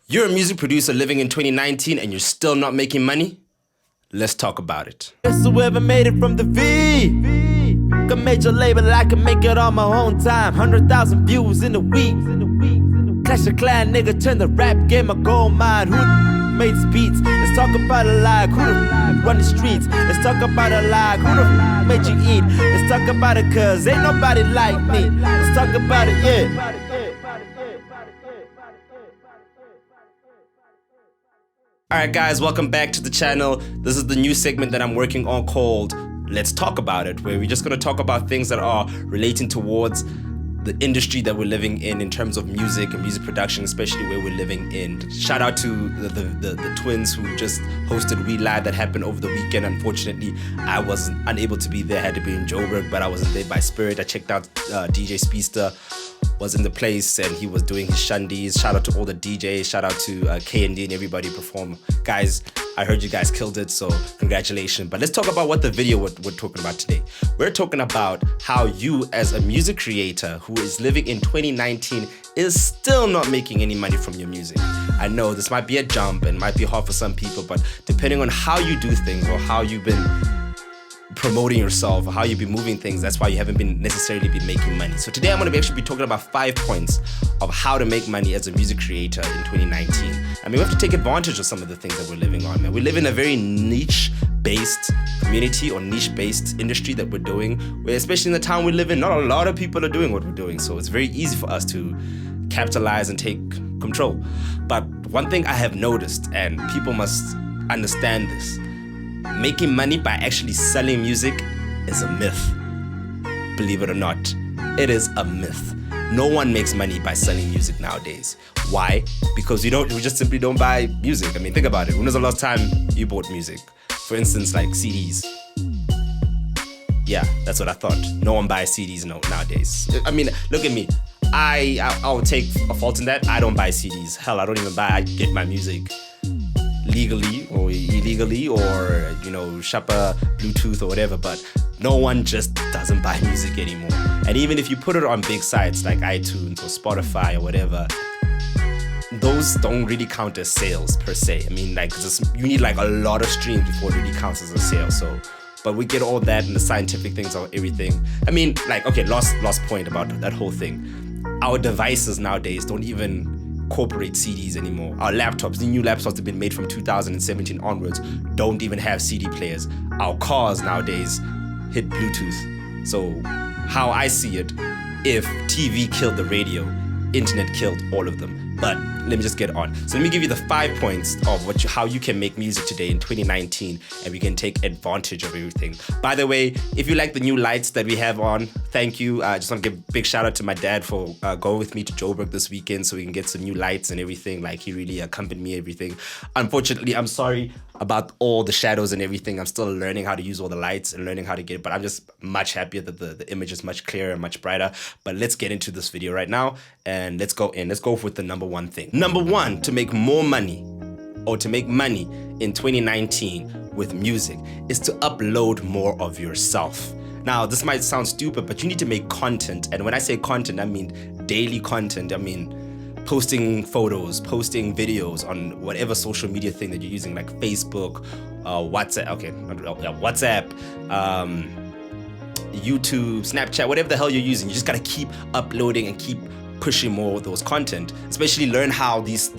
You're a music producer living in 2019 and you're still not making money? Let's talk about it. Guess whoever made it from the V. Can major label, I can make it on my own time. 100,000 views in a week. Clash of Clan, nigga, turn the rap game a gold mine. Who made beats? Let's talk about it like who the run the streets. Let's talk about it like who the made you eat. Let's talk about it cause ain't nobody like me. Let's talk about it, yeah. Alright guys, welcome back to the channel. This is the new segment that I'm working on called Let's Talk About It, where we're just going to talk about things that are relating towards the industry that we're living in terms of music and music production, especially where we're living in. Shout out to the twins who just hosted We Live that happened over the weekend. Unfortunately, I was unable to be there. I had to be in Joburg, but I wasn't there by spirit. I checked out DJ Speedster was in the place and he was doing his shandies. Shout out to all the DJs, shout out to K&D and everybody perform. Guys, I heard you guys killed it, so congratulations. But let's talk about what the video we're talking about today. We're talking about how you as a music creator who is living in 2019 is still not making any money from your music. I know this might be a jump and might be hard for some people, but depending on how you do things or how you've been promoting yourself or how you've been moving things, that's why you haven't been necessarily been making money. So today I'm going to actually be talking about 5 points of how to make money as a music creator in 2019. I mean, we have to take advantage of some of the things that we're living on, man. We live in a very niche-based community or niche-based industry that we're doing, where especially in the town we live in, not a lot of people are doing what we're doing. So it's very easy for us to capitalize and take control. But one thing I have noticed, and people must understand this, making money by actually selling music is a myth. Believe it or not, it is a myth. No one makes money by selling music nowadays. Why? Because we just simply don't buy music. I mean, think about it. When was the last time you bought music? For instance, like CDs. Yeah, that's what I thought. No one buys CDs nowadays. I mean, look at me. I'll take a fault in that. I don't buy CDs. Hell, I don't even buy. I get my music legally or illegally, or shopper Bluetooth or whatever, but no one just doesn't buy music anymore. And even if you put it on big sites like iTunes or Spotify or whatever, those don't really count as sales per se. I mean, like, you need like a lot of streams before it really counts as a sale. So, but we get all that and the scientific things of everything. I mean, like, okay, last point about that whole thing. Our devices nowadays don't even incorporate CDs anymore. Our laptops, the new laptops that have been made from 2017 onwards, don't even have CD players. Our cars nowadays hit Bluetooth. So how I see it, if TV killed the radio, internet killed all of them. But let me just get on. So let me give you the 5 points of how you can make music today in 2019 and we can take advantage of everything. By the way, if you like the new lights that we have on, thank you. I just want to give a big shout out to my dad for going with me to Joburg this weekend so we can get some new lights and everything. Like, he really accompanied me everything. Unfortunately, I'm sorry about all the shadows and everything. I'm still learning how to use all the lights and learning how to get it, but I'm just much happier that the image is much clearer and much brighter. But let's get into this video right now and let's go with the number one thing. Number one, to make more money or to make money in 2019 with music is to upload more of yourself. Now, this might sound stupid, but you need to make content. And when I say content, I mean daily content. I mean posting photos, posting videos on whatever social media thing that you're using, like Facebook, WhatsApp, YouTube, Snapchat, whatever the hell you're using. You just gotta keep uploading and keep pushing more of those content. Especially learn how these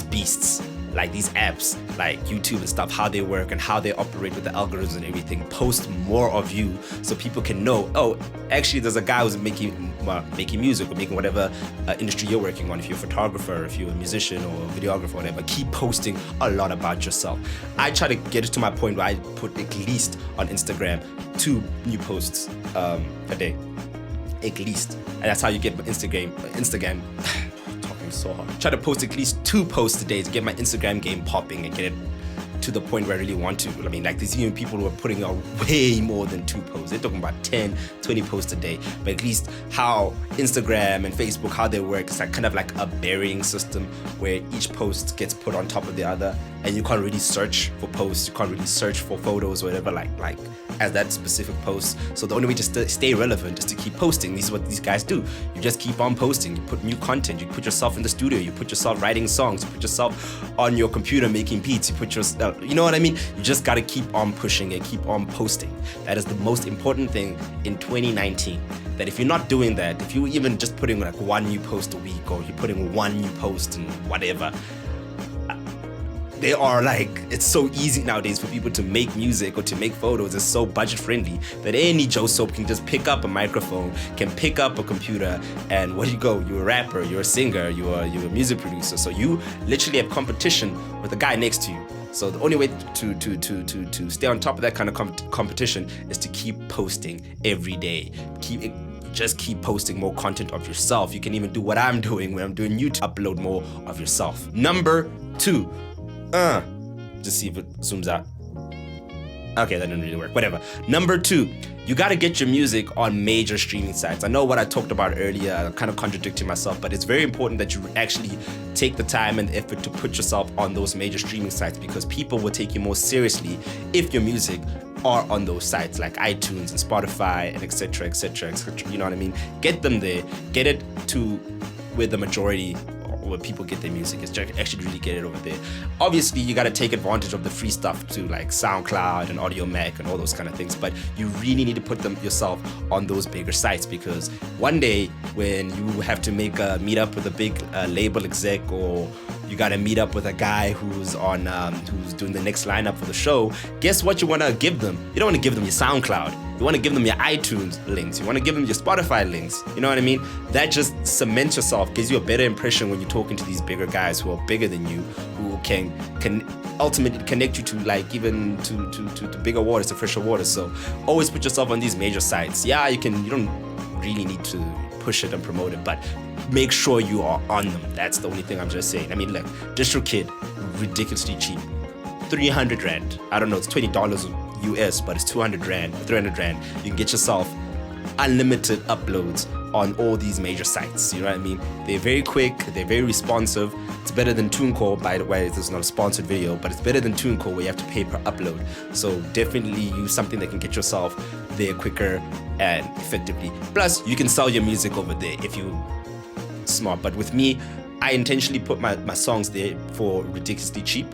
beasts, like these apps like YouTube and stuff, how they work and how they operate with the algorithms and everything. Post more of you so people can know, oh, actually there's a guy who's making music or making whatever industry you're working on. If you're a photographer, if you're a musician or a videographer or whatever, keep posting a lot about yourself. I try to get it to my point where I put at least on Instagram 2 new posts a day, at least. And that's how you get my Instagram talking so hard. Try to post at least 2 posts a day to get my Instagram game popping and get it to the point where I really want to. I mean, like there's even people who are putting out way more than 2 posts. They're talking about 10, 20 posts a day. But at least how Instagram and Facebook, how they work, it's like kind of like a burying system where each post gets put on top of the other, and you can't really search for posts, you can't really search for photos or whatever, like as that specific post. So the only way to stay relevant is to keep posting. This is what these guys do. You just keep on posting. You put new content. You put yourself in the studio. You put yourself writing songs. You put yourself on your computer making beats. You put yourself, you know what I mean? You just got to keep on pushing and keep on posting. That is the most important thing in 2019. That if you're not doing that, if you even just putting like 1 new post a week, or you're putting 1 new post and whatever, they are like, it's so easy nowadays for people to make music or to make photos. It's so budget friendly that any Joe Soap can just pick up a microphone, can pick up a computer, and where you go, you're a rapper, you're a singer, you're a music producer. So you literally have competition with the guy next to you. So the only way to stay on top of that kind of competition is to keep posting every day. Just keep posting more content of yourself. You can even do what I'm doing when I'm doing YouTube, upload more of yourself. Number 2. Just see if it zooms out. Okay, that didn't really work. Whatever. Number 2, you gotta get your music on major streaming sites. I know what I talked about earlier, I'm kind of contradicting myself, but it's very important that you actually take the time and effort to put yourself on those major streaming sites, because people will take you more seriously if your music are on those sites like iTunes and Spotify and etc, etc. You know what I mean? Get them there. Get it to where the majority, where people get their music, is actually really get it over there. Obviously, you got to take advantage of the free stuff too, like SoundCloud and Audio Mac and all those kind of things, but you really need to put them yourself on those bigger sites, because one day when you have to meet up with a big label exec, or you got to meet up with a guy who's on who's doing the next lineup for the show, guess what you want to give them? You don't want to give them your SoundCloud. You want to give them your iTunes links. You want to give them your Spotify links. You know what I mean? That just cements yourself, gives you a better impression when you're talking to these bigger guys who are bigger than you, who can ultimately connect you to like even to bigger waters, to fresher waters. So always put yourself on these major sites. Yeah, you don't really need to push it and promote it, but make sure you are on them. That's the only thing I'm just saying. I mean, look, DistroKid, ridiculously cheap. 300 Rand. I don't know, it's $20 US, but it's 200 Rand, 300 Rand. You can get yourself unlimited uploads on all these major sites. You know what I mean? They're very quick, they're very responsive. It's better than TuneCore, by the way. This is not a sponsored video, but it's better than TuneCore where you have to pay per upload. So definitely use something that can get yourself there quicker and effectively. Plus, you can sell your music over there if you smart. But with me, I intentionally put my songs there for ridiculously cheap.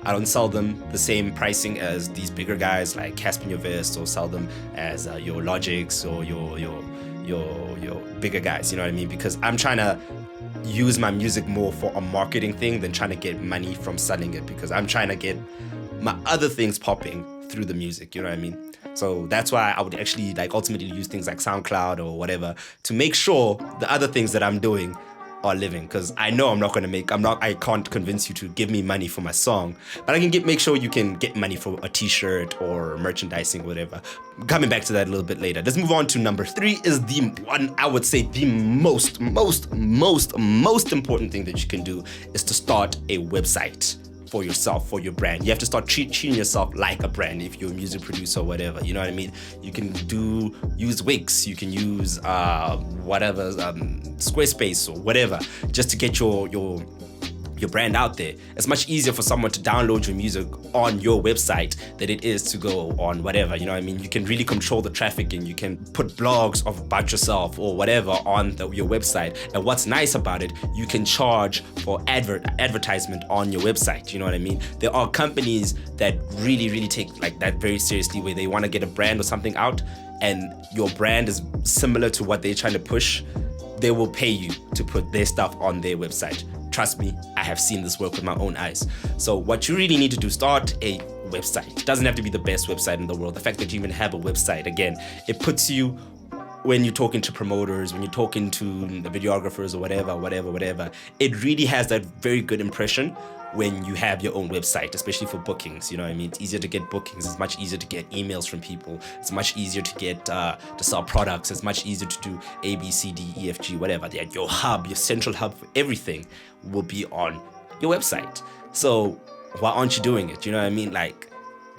I don't sell them the same pricing as these bigger guys like Caspian Vest, or sell them as your Logics or your bigger guys, you know what I mean? Because I'm trying to use my music more for a marketing thing than trying to get money from selling it, because I'm trying to get my other things popping through the music, you know what I mean? So that's why I would actually like ultimately use things like SoundCloud or whatever to make sure the other things that I'm doing are living, because I know I can't convince you to give me money for my song, but I can make sure you can get money for a t-shirt or merchandising, whatever. Coming back to that a little bit later. Let's move on to number 3, is the one, I would say the most important thing that you can do is to start a website for yourself, for your brand. You have to start treating yourself like a brand if you're a music producer or whatever, you know what I mean? You can use Wix, you can use whatever, Squarespace or whatever, just to get your brand out there. It's much easier for someone to download your music on your website than it is to go on whatever, you know what I mean? You can really control the traffic, and you can put blogs about yourself or whatever on your website. And what's nice about it, you can charge for advertisement on your website, you know what I mean? There are companies that really take like that very seriously, where they want to get a brand or something out, and your brand is similar to what they're trying to push. They will pay you to put their stuff on their website. Trust me, I have seen this work with my own eyes. So what you really need to do, start a website. It doesn't have to be the best website in the world. The fact that you even have a website, again, it puts you, when you're talking to promoters, when you're talking to the videographers or whatever, it really has that very good impression when you have your own website, especially for bookings, you know what I mean? It's easier to get bookings, it's much easier to get emails from people, it's much easier to get, to sell products, it's much easier to do A, B, C, D, E, F, G, whatever. Your hub, your central hub for everything will be on your website. So why aren't you doing it? You know what I mean? Like,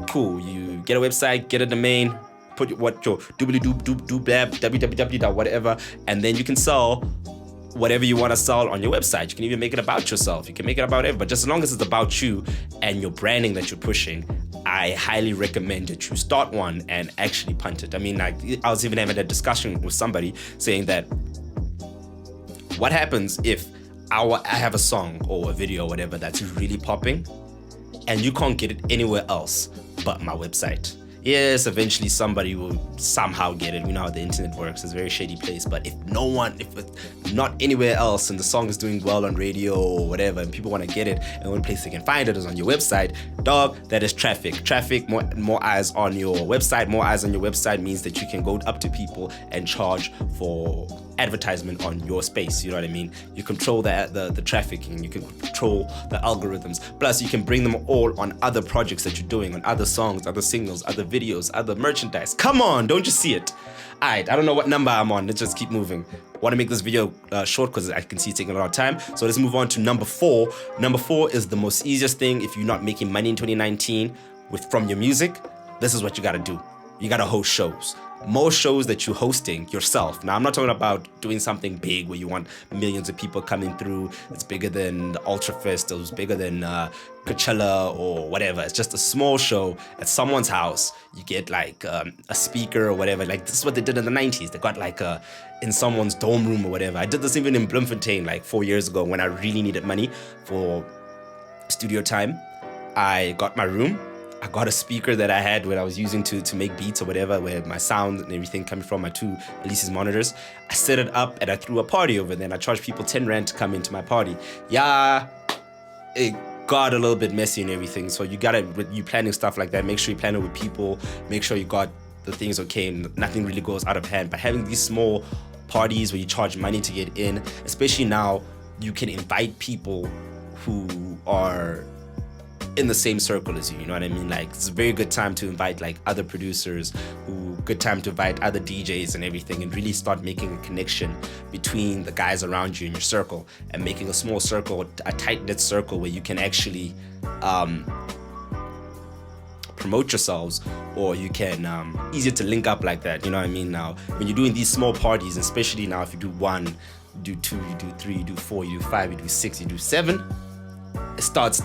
cool, you get a website, get a domain, put your www, whatever, and then you can sell whatever you want to sell on your website. You can even make it about yourself. You can make it about it, but just as long as it's about you and your branding that you're pushing, I highly recommend that you start one and actually punt it. I mean, like, I was even having a discussion with somebody saying that what happens if I have a song or a video or whatever that's really popping and you can't get it anywhere else but my website? Yes, eventually somebody will somehow get it. We know how the internet works. It's a very shady place. But if it's not anywhere else and the song is doing well on radio or whatever, and people want to get it, and the only place they can find it is on your website, dog, that is traffic. Traffic, more eyes on your website. More eyes on your website means that you can go up to people and charge for advertisement on your space. You know what I mean? You control the trafficking. You can control the algorithms. Plus, you can bring them all on other projects that you're doing, on other songs, other singles, other videos, other merchandise. Come on, don't you see it? Alright, I don't know what number I'm on. Let's just keep moving. Want to make this video short because I can see it taking a lot of time. So let's move on to number 4. Number 4 is the most easiest thing if you're not making money in 2019 from your music. This is what you got to do. You got to host shows. More shows that you're hosting yourself. Now, I'm not talking about doing something big where you want millions of people coming through. It's bigger than the Ultrafest. It's bigger than Coachella or whatever. It's just a small show at someone's house. You get like a speaker or whatever. Like, this is what they did in the 90s. They got like in someone's dorm room or whatever. I did this even in Bloemfontein like 4 years ago when I really needed money for studio time. I got my room. I got a speaker that I had when I was using to make beats or whatever, where my sound and everything coming from my 2 Elise's monitors. I set it up and I threw a party over there, and I charged people 10 rand to come into my party. Yeah, it got a little bit messy and everything. So you gotta, with you planning stuff like that, make sure you plan it with people, make sure you got the things okay and nothing really goes out of hand. But having these small parties where you charge money to get in, especially now, you can invite people who are in the same circle as you know what I mean? Like, it's a very good time to invite like other producers, good time to invite other DJs and everything, and really start making a connection between the guys around you in your circle, and making a small circle, a tight-knit circle where you can actually promote yourselves, or you can easier to link up like that, you know what I mean? Now, when you're doing these small parties, especially now if you do 1, you do 2, you do 3, you do 4, you do 5, you do 6, you do 7,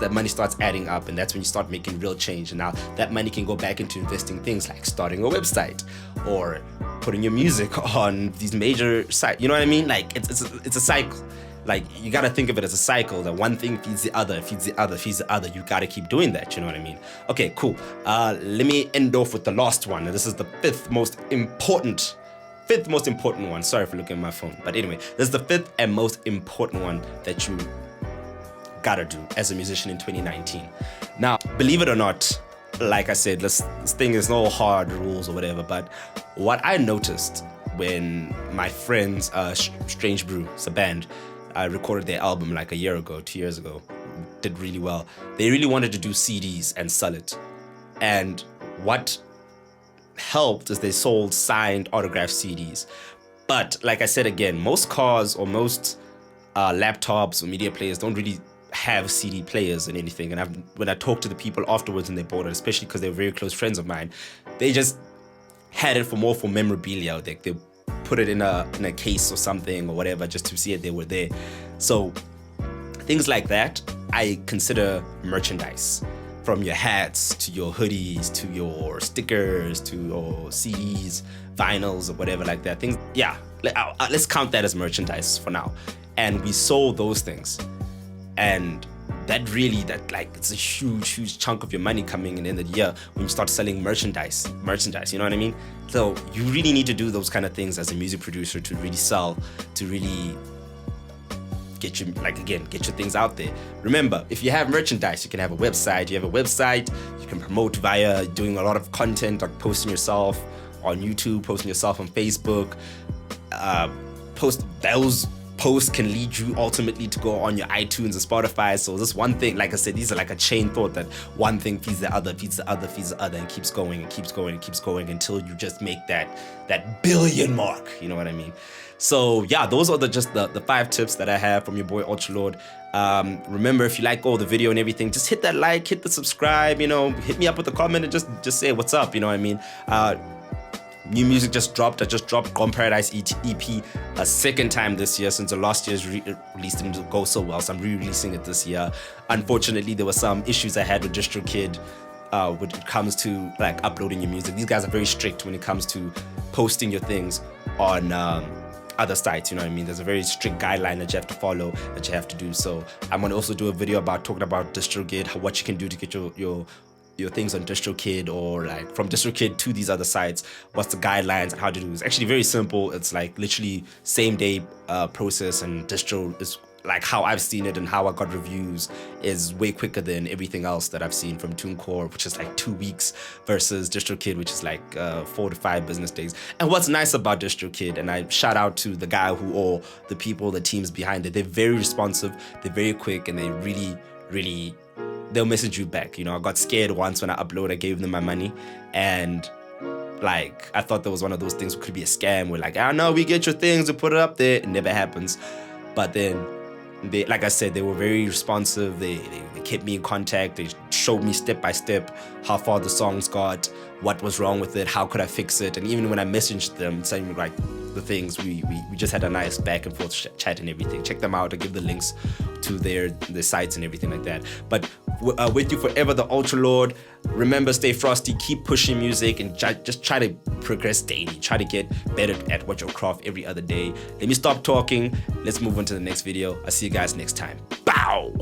that money starts adding up, and that's when you start making real change. And now that money can go back into investing things like starting a website or putting your music on these major sites. You know what I mean? Like, it's a cycle. Like, you gotta think of it as a cycle, that one thing feeds the other, feeds the other, feeds the other. You gotta keep doing that, you know what I mean? Okay, cool. Let me end off with the last one. And this is the fifth most important one. Sorry for looking at my phone. But anyway, this is the 5th and most important one that you gotta do as a musician in 2019. Now, believe it or not, like I said, this thing is no hard rules or whatever, but what I noticed when my friends, Strange Brew, it's a band, recorded their album like a year ago, 2 years ago, did really well. They really wanted to do CDs and sell it. And what helped is they sold signed autographed CDs. But like I said again, most cars or most laptops or media players don't really have CD players and anything. And when I talked to the people afterwards and they bought it, especially because they were very close friends of mine, they just had it for memorabilia. They put it in a case or something or whatever, just to see it they were there. So things like that I consider merchandise. From your hats to your hoodies to your stickers to your CDs, vinyls or whatever like that. Things, yeah, let's count that as merchandise for now. And we sold those things. And that it's a huge chunk of your money coming in the year when you start selling merchandise, you know what I mean? So you really need to do those kind of things as a music producer to really sell, to really get your things out there. Remember, if you have merchandise, you can have a website. You have a website, you can promote via doing a lot of content, like posting yourself on YouTube, posting yourself on Facebook, post those post can lead you ultimately to go on your iTunes or Spotify. So this one thing, like I said, these are like a chain thought that one thing feeds the other, feeds the other, feeds the other, and keeps going and keeps going and keeps going until you just make that billion mark. You know what I mean? So yeah, those are just the 5 tips that I have from your boy Ultralord. Remember, if you like all the video and everything, just hit that like, hit the subscribe, you know, hit me up with a comment and just say what's up, you know what I mean? New music just dropped. I just dropped Gone Paradise EP a second time this year, since the last year's release didn't go so well, so I'm re-releasing it this year. Unfortunately, there were some issues I had with DistroKid when it comes to like uploading your music. These guys are very strict when it comes to posting your things on other sites, you know what I mean? There's a very strict guideline that you have to follow, that you have to do. So I'm gonna also do a video talking about DistroKid, what you can do to get your things on DistroKid, or like from DistroKid to these other sites, what's the guidelines and how to do it. It's actually very simple. It's like literally same day process, and distro is like how I've seen it and how I got reviews is way quicker than everything else that I've seen from TuneCore, which is like 2 weeks, versus DistroKid, which is like 4 to 5 business days. And what's nice about DistroKid, and I shout out to the guy or the people, the teams behind it, they're very responsive, they're very quick, and they really they'll message you back. You know, I got scared once when I uploaded, I gave them my money, and like I thought that was one of those things that could be a scam where like, no, we get your things, we put it up there. It never happens. But then they, like I said, they were very responsive. They kept me in contact. They showed me step by step how far the songs got, what was wrong with it, how could I fix it. And even when I messaged them saying like the things, we just had a nice back and forth chat and everything. Check them out. I give the links to their sites and everything like that. But with you forever, the Ultralord. Remember, stay frosty, keep pushing music, and just try to progress daily. Try to get better at what your craft every other day. Let me stop talking. Let's move on to the next video. I'll see you guys next time. Bow!